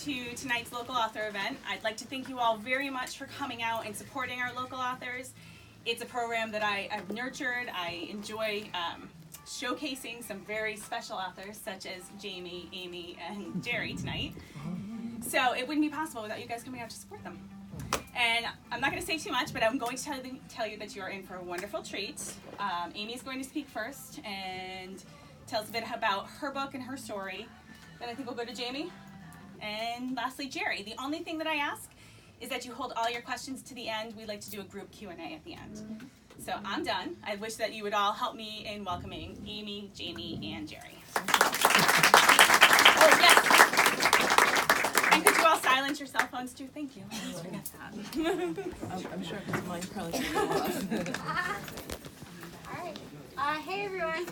to tonight's local author event. I'd like to thank you all very much for coming out and supporting our local authors. It's a program that I've nurtured. I enjoy showcasing some very special authors such as Jamie, Amy, and Jerry tonight. So it wouldn't be possible without you guys coming out to support them. And I'm not going to say too much, but I'm going to tell you that you are in for a wonderful treat. Amy is going to speak first and tell us a bit about her book and her story. Then I think we'll go to Jamie. And lastly, Jerry. The only thing that I ask is that you hold all your questions to the end. We like to do a group Q&A at the end. So I'm done. I wish that you would all help me in welcoming Amy, Jamie, and Jerry. Oh, yes. And could you all silence your cell phones too? Thank you. I always forget that. I'm sure because mine probably should go off. All right. Hey, everyone.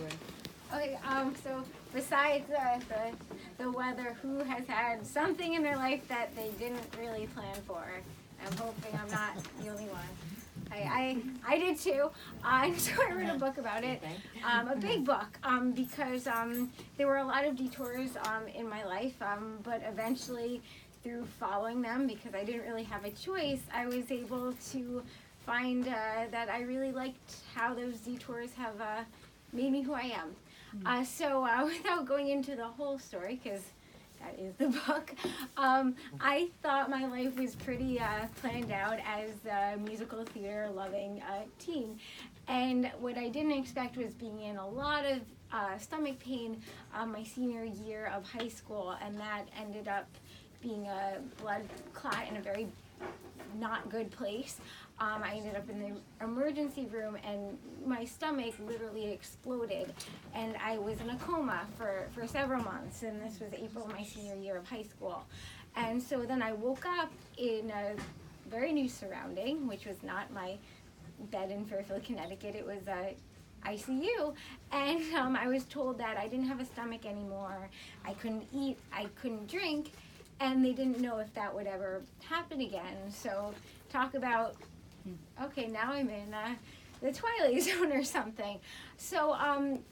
Okay, so besides the weather, who has had something in their life that they didn't really plan for? I'm hoping I'm not the only one. I did too, so I wrote a book about it, a big book, because there were a lot of detours in my life, but eventually through following them, because I didn't really have a choice, I was able to find that I really liked how those detours have made me who I am. So without going into the whole story, because that is the book, I thought my life was pretty planned out as a musical theater loving teen. And what I didn't expect was being in a lot of stomach pain my senior year of high school, and that ended up being a blood clot in a very not good place. I ended up in the emergency room and my stomach literally exploded, and I was in a coma for several months, and this was April of my senior year of high school. And so then I woke up in a very new surrounding, which was not my bed in Fairfield, Connecticut. It was ICU, and I was told that I didn't have a stomach anymore, I couldn't eat, I couldn't drink, and they didn't know if that would ever happen again. So talk about, okay, now I'm in the Twilight Zone or something. So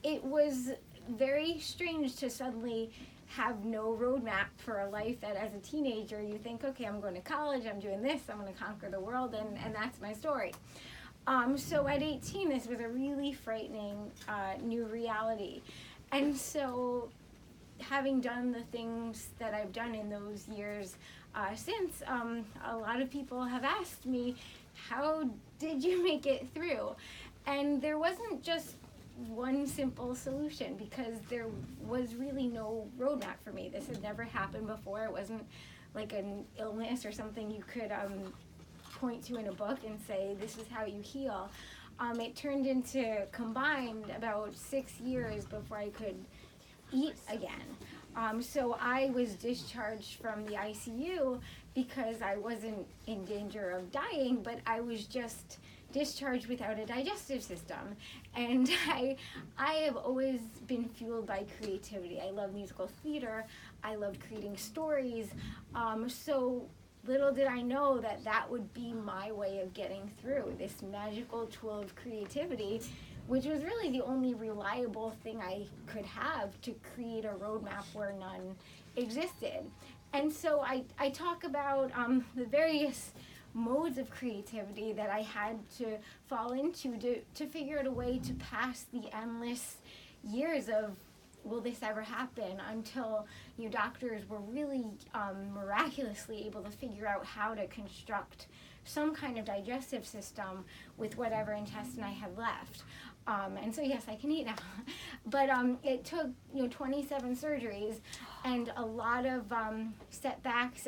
it was very strange to suddenly have no roadmap for a life that as a teenager you think, okay, I'm going to college, I'm doing this, I'm going to conquer the world, and that's my story. So at 18, this was a really frightening new reality. And so having done the things that I've done in those years since, a lot of people have asked me, how did you make it through? And there wasn't just one simple solution, because there was really no roadmap for me. This had never happened before. It wasn't like an illness or something you could point to in a book and say, this is how you heal. It turned into combined about 6 years before I could eat again. So I was discharged from the ICU because I wasn't in danger of dying, but I was just discharged without a digestive system. And I have always been fueled by creativity. I love musical theater. I loved creating stories. So little did I know that that would be my way of getting through, this magical tool of creativity, which was really the only reliable thing I could have to create a roadmap where none existed. And so I talk about the various modes of creativity that I had to fall into to figure out a way to pass the endless years of, will this ever happen, until doctors were really miraculously able to figure out how to construct some kind of digestive system with whatever intestine I had left. And so yes, I can eat now. But it took 27 surgeries and a lot of setbacks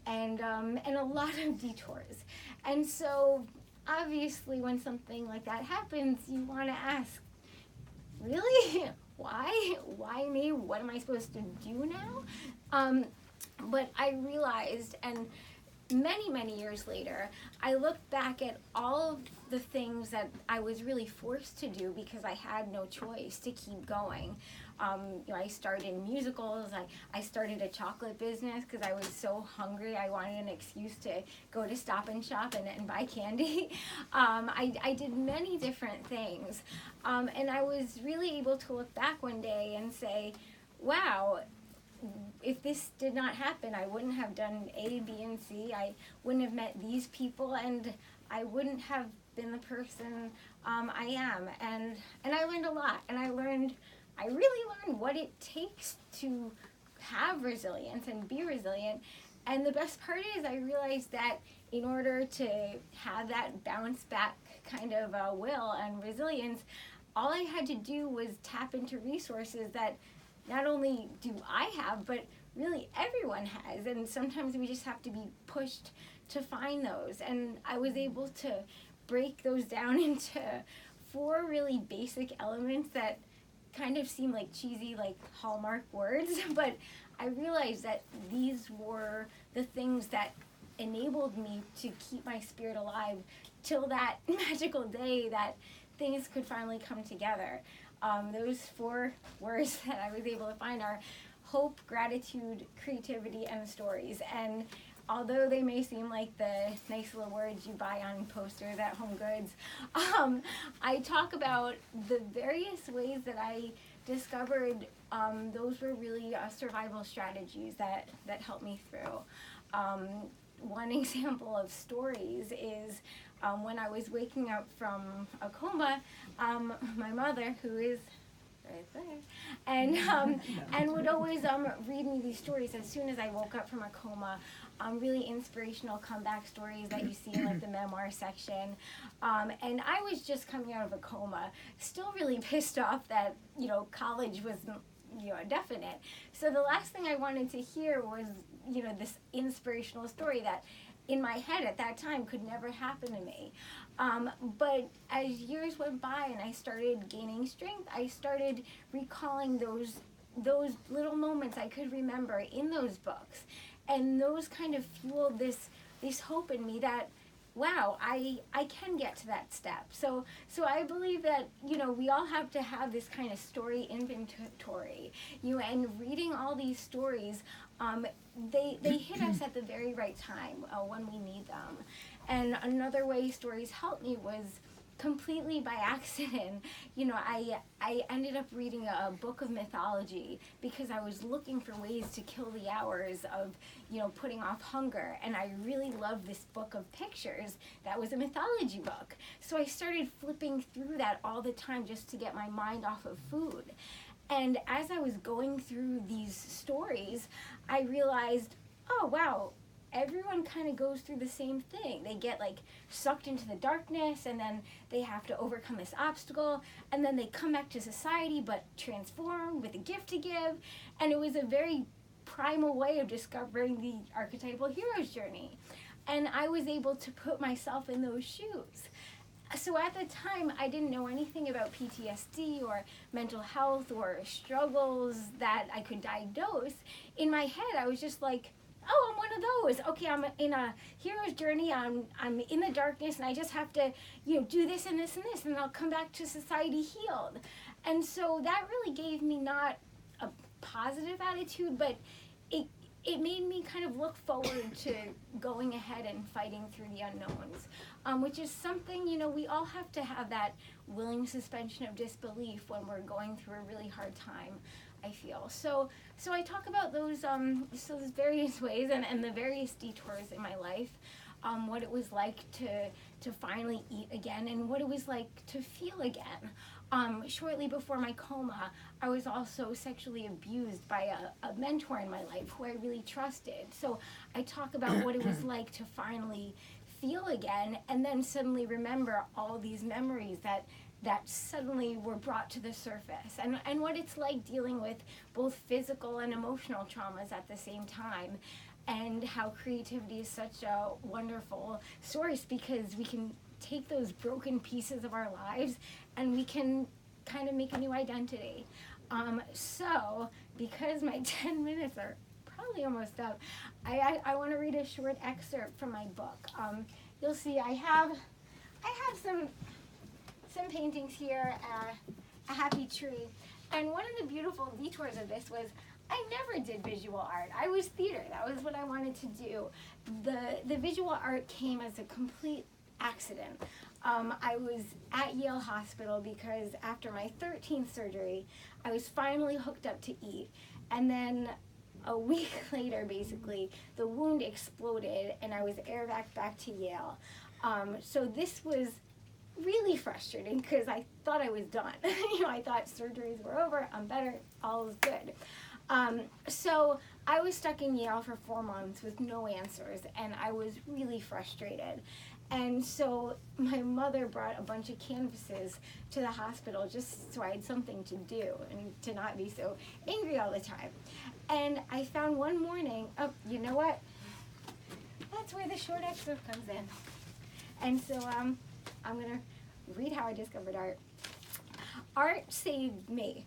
and a lot of detours. And so obviously when something like that happens, you want to ask, really? Why? Why me? What am I supposed to do now? But I realized, and many years later, I looked back at all of the things that I was really forced to do because I had no choice to keep going. I started in musicals. I started a chocolate business because I was so hungry. I wanted an excuse to go to Stop and Shop and buy candy. I did many different things. And I was really able to look back one day and say, wow, if this did not happen, I wouldn't have done A, B, and C. I wouldn't have met these people, and I wouldn't have been the person I am. And I learned a lot, and I really learned what it takes to have resilience and be resilient. And the best part is I realized that in order to have that bounce back kind of will and resilience, all I had to do was tap into resources that not only do I have, but really everyone has. And sometimes we just have to be pushed to find those. And I was able to break those down into 4 really basic elements that kind of seem like cheesy, like Hallmark words, but I realized that these were the things that enabled me to keep my spirit alive till that magical day that things could finally come together. Those 4 words that I was able to find are hope, gratitude, creativity, and stories. And although they may seem like the nice little words you buy on posters at Home Goods, I talk about the various ways that I discovered those were really survival strategies that helped me through. One example of stories is when I was waking up from a coma, my mother, who is right there, and would always read me these stories as soon as I woke up from a coma. Really inspirational comeback stories that you see in like the memoir section. And I was just coming out of a coma, still really pissed off that, college was, definite. So the last thing I wanted to hear was, this inspirational story that in my head at that time could never happen to me. But as years went by and I started gaining strength, I started recalling those little moments I could remember in those books. And those kind of fueled this hope in me that, wow, I can get to that step. So I believe that, we all have to have this kind of story inventory. And reading all these stories, they hit us at the very right time when we need them. And another way stories helped me was completely by accident. I ended up reading a book of mythology because I was looking for ways to kill the hours of, putting off hunger. And I really loved this book of pictures that was a mythology book. So I started flipping through that all the time just to get my mind off of food. And as I was going through these stories, I realized, oh, wow, everyone kind of goes through the same thing. They get sucked into the darkness, and then they have to overcome this obstacle, and then they come back to society but transformed with a gift to give. And it was a very primal way of discovering the archetypal hero's journey. And I was able to put myself in those shoes. So at the time, I didn't know anything about PTSD or mental health or struggles that I could diagnose. In my head, I was just like, oh, I'm one of those. Okay, I'm in a hero's journey. I'm in the darkness, and I just have to, do this and this and this, and I'll come back to society healed. And so that really gave me not a positive attitude, but it made me kind of look forward to going ahead and fighting through the unknowns, which is something, we all have to have that willing suspension of disbelief when we're going through a really hard time, I feel. So I talk about those various ways and the various detours in my life, what it was like to finally eat again and what it was like to feel again. Shortly before my coma, I was also sexually abused by a mentor in my life who I really trusted. So I talk about what it was like to finally feel again and then suddenly remember all these memories that suddenly were brought to the surface, and what it's like dealing with both physical and emotional traumas at the same time, and how creativity is such a wonderful source because we can take those broken pieces of our lives and we can kind of make a new identity. So because my 10 minutes are probably almost up, I want to read a short excerpt from my book. You'll see I have some paintings here, a happy tree. And one of the beautiful detours of this was I never did visual art. I was theater. That was what I wanted to do. The visual art came as a complete accident. I was at Yale Hospital because after my 13th surgery, I was finally hooked up to eat. And then a week later, basically, the wound exploded and I was airbacked back to Yale. So this was really frustrating because I thought I was done. I thought surgeries were over, I'm better, all is good. So I was stuck in Yale for 4 months with no answers, and I was really frustrated. And so my mother brought a bunch of canvases to the hospital just so I had something to do and to not be so angry all the time. And I found one morning, oh, you know what? That's where the short excerpt comes in. And so I'm going to read how I discovered art. Art saved me.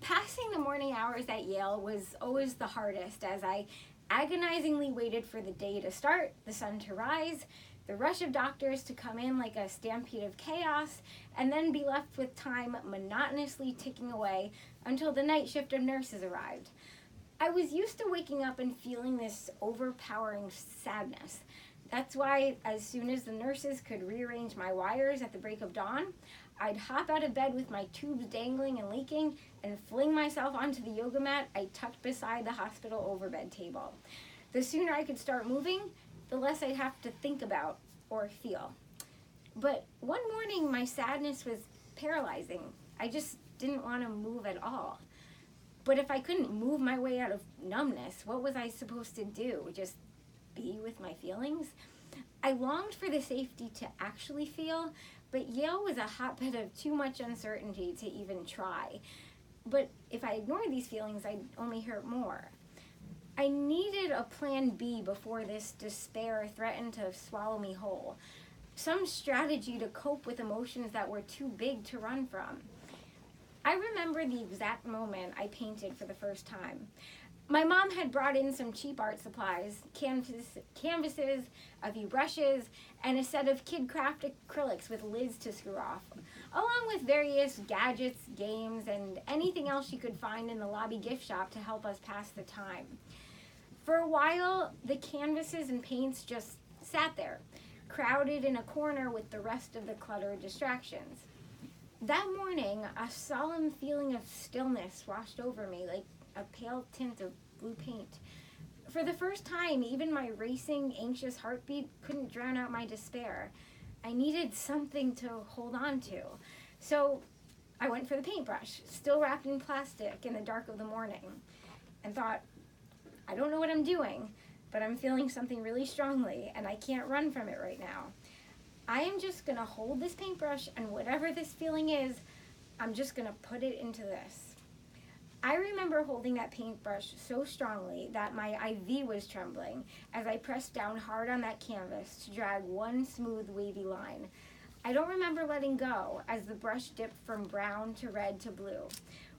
Passing the morning hours at Yale was always the hardest as I agonizingly waited for the day to start, the sun to rise, the rush of doctors to come in like a stampede of chaos, and then be left with time monotonously ticking away until the night shift of nurses arrived. I was used to waking up and feeling this overpowering sadness. That's why as soon as the nurses could rearrange my wires at the break of dawn, I'd hop out of bed with my tubes dangling and leaking and fling myself onto the yoga mat I tucked beside the hospital overbed table. The sooner I could start moving, the less I'd have to think about or feel. But one morning my sadness was paralyzing. I just didn't want to move at all. But if I couldn't move my way out of numbness, what was I supposed to do? Just be with my feelings? I longed for the safety to actually feel, but Yale was a hotbed of too much uncertainty to even try. But if I ignored these feelings, I'd only hurt more. I needed a plan B before this despair threatened to swallow me whole. Some strategy to cope with emotions that were too big to run from. I remember the exact moment I painted for the first time. My mom had brought in some cheap art supplies, canvases, a few brushes, and a set of kid craft acrylics with lids to screw off, along with various gadgets, games, and anything else she could find in the lobby gift shop to help us pass the time. For a while, the canvases and paints just sat there, crowded in a corner with the rest of the cluttered distractions. That morning, a solemn feeling of stillness washed over me like a pale tint of blue paint. For the first time, even my racing, anxious heartbeat couldn't drown out my despair. I needed something to hold on to. So I went for the paintbrush, still wrapped in plastic in the dark of the morning, and thought, I don't know what I'm doing, but I'm feeling something really strongly, and I can't run from it right now. I am just going to hold this paintbrush, and whatever this feeling is, I'm just going to put it into this. I remember holding that paintbrush so strongly that my IV was trembling as I pressed down hard on that canvas to drag one smooth, wavy line. I don't remember letting go as the brush dipped from brown to red to blue.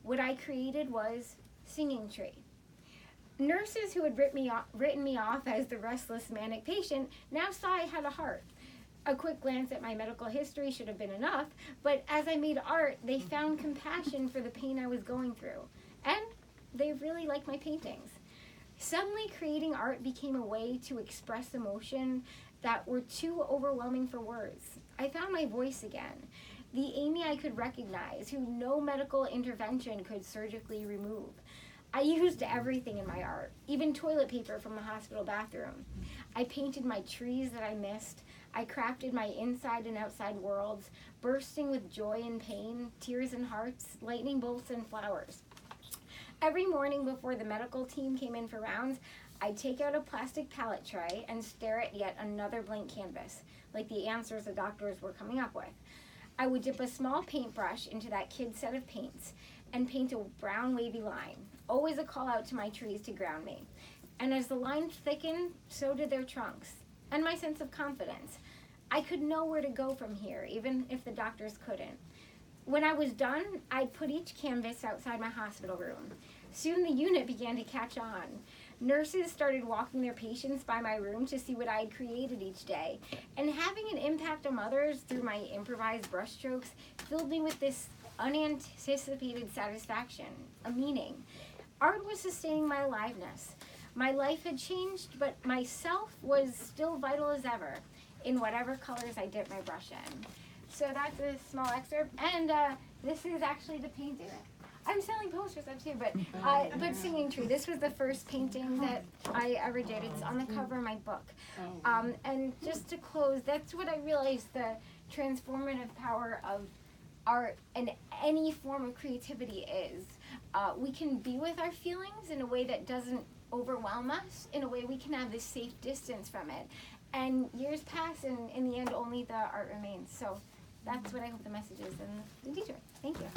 What I created was Singing Tree. Nurses who had written me off as the restless, manic patient now saw I had a heart. A quick glance at my medical history should have been enough, but as I made art, they found compassion for the pain I was going through. And they really liked my paintings. Suddenly, creating art became a way to express emotion that were too overwhelming for words. I found my voice again, the Amy I could recognize, who no medical intervention could surgically remove. I used everything in my art, even toilet paper from the hospital bathroom. I painted my trees that I missed. I crafted my inside and outside worlds, bursting with joy and pain, tears and hearts, lightning bolts and flowers. Every morning before the medical team came in for rounds, I'd take out a plastic palette tray and stare at yet another blank canvas, like the answers the doctors were coming up with. I would dip a small paintbrush into that kid's set of paints and paint a brown wavy line, always a call out to my trees to ground me. And as the lines thickened, so did their trunks, and my sense of confidence. I could know where to go from here, even if the doctors couldn't. When I was done, I'd put each canvas outside my hospital room. Soon the unit began to catch on. Nurses started walking their patients by my room to see what I had created each day, and having an impact on others through my improvised brushstrokes filled me with this unanticipated satisfaction, a meaning. Art was sustaining my aliveness. My life had changed, but myself was still vital as ever, in whatever colors I dipped my brush in. So that's a small excerpt, and this is actually the painting. I'm selling posters up too, but Singing Tree. This was the first painting that I ever did. It's on the cover of my book. And just to close, that's what I realized the transformative power of art and any form of creativity is. We can be with our feelings in a way that doesn't overwhelm us, in a way we can have this safe distance from it. And years pass, and in the end, only the art remains. So that's what I hope the message is in the detour. Thank you.